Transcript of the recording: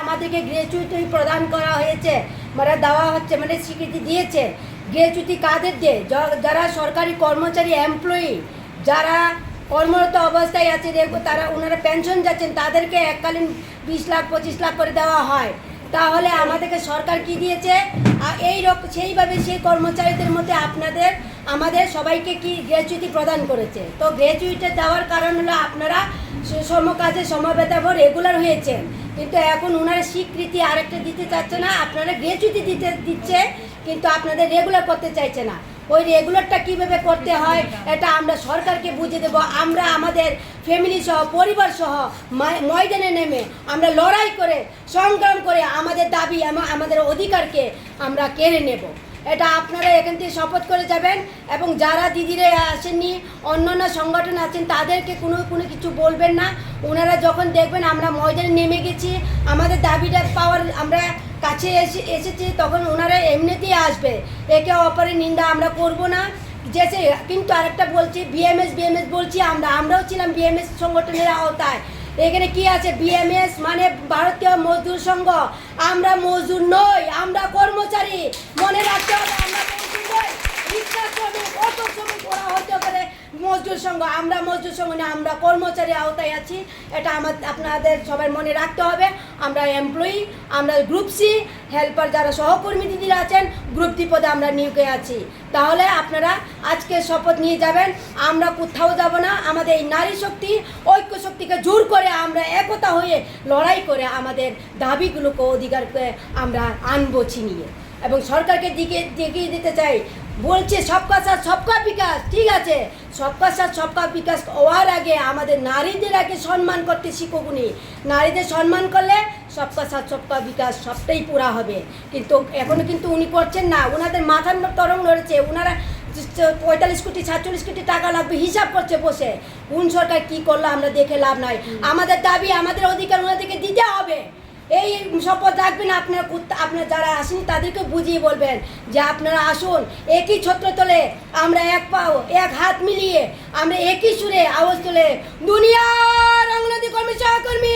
আমাদেরকে গ্র্যাচুইটি প্রদান করা হয়েছে, মানে দেওয়া হচ্ছে, মানে স্বীকৃতি দিয়েছে। গ্র্যাচুইটি কাদের দিয়ে? যারা সরকারি কর্মচারী, এমপ্লয়ি, যারা কর্মরত অবস্থায় আছে, তারা ওনারা পেনশন যাচ্ছেন, তাদেরকে এককালীন 20 লাখ 25 লাখ করে দেওয়া হয়। তাহলে আমাদেরকে সরকার কি দিয়েছে? সেইভাবে সেই কর্মচারীদের মধ্যে আমাদের সবাইকে কি গ্র্যাচুইটি প্রদান করেছে। তো গ্র্যাচুইটি দেওয়ার কারণ হলো আপনারা সমকাজে সমবেতন রেগুলার হয়েছেন, কিন্তু এখন ওনারা স্বীকৃতি আরেকটা দিতে চাচ্ছে না, আপনারা গ্র্যাচুইটি দিচ্ছে কিন্তু আপনাদের রেগুলার করতে চাইছে না। ওই রেগুলারটা কীভাবে করতে হয় এটা আমরা সরকারকে বুঝিয়ে দেবো। আমরা আমাদের ফ্যামিলি সহ, পরিবার সহ ময়দানে নেমে আমরা লড়াই করে, সংগ্রাম করে আমাদের দাবি, আমাদের অধিকারকে আমরা কেড়ে নেব। এটা আপনারা এখান থেকে শপথ করে যাবেন। এবং যারা দিদিরা আসেননি, অন্যান্য সংগঠন আছেন, তাদেরকে কোনো কিছু বলবেন না। ওনারা যখন দেখবেন আমরা ময়দানে নেমে গেছি, আমাদের দাবিটা পাওয়ার আমরা কাছে এসেছি, তখন ওনারা এমনিতেই আসবে। একে অপরের নিন্দা আমরা করব না। কিন্তু আরেকটা বলছি, বিএমএস বলছি, আমরাও ছিলাম বিএমএস সংগঠনের আওতায়। এখানে কি আছে? বিএমএস মানে ভারতীয় মজদুর সংঘ। আমরা মজদুর নই, আমরা কর্মচারী। মনে রাখতে হবে, আমরা মজদুর নই। রিক্সা শ্রমিক, অটো শ্রমিক ওরা হতে পারে মজদুর সংঘ, আমরা মজদুর সংঘ না, আমরা কর্মচারী আওতায় আছি। এটা আপনাদের সবাই মনে রাখতে হবে। আমরা এমপ্লয়ি, আমরা গ্রুপ সি হেল্পার, যারা সহকর্মী দিদিরা আছেন গ্রুপ ডি পদে আমরা নিয়োগে আছি। তাহলে আপনারা আজকে শপথ নিয়ে যাবেন, আমরা কোথাও যাব না। আমাদের এই নারী শক্তি, ঐক্য শক্তিকে জোর করে আমরা একতা হয়ে লড়াই করে আমাদের দাবিগুলোকে, অধিকারকে আমরা আনবো ছিনিয়ে। এবং সরকারকে দেখিয়ে দিতে চাই, বলছে সবকা সাথ সবকা বিকাশ। ঠিক আছে, সবকা সাথ সবকা বিকাশ হওয়ার আগে আমাদের নারীদের আগে সম্মান করতে শিখুক উনি। নারীদের সম্মান করলে সবকা সাথ সবকা বিকাশ সবটাই পুরা হবে। কিন্তু এখনও কিন্তু উনি করছেন না। ওনাদের মাথার তরঙ্গ লড়েছে। ওনারা 45 কোটি 47 কোটি টাকা লাগবে হিসাব করছে বসে। কোন সরকার কি করলো আমরা দেখে লাভ নাই। আমাদের দাবি, আমাদের অধিকার ওনাদেরকে দিতে হবে। এই শপথ রাখবেন। আপনারা যারা আসেন তাদেরকে বুঝিয়ে বলবেন যে আপনারা আসুন, একই ছত্রতলে আমরা এক পাও এক হাত মিলিয়ে আমরা একই সুরে আওয়াজ তুলে দুনিয়ার অঙ্গনওয়াড়ি কর্মী সহকর্মী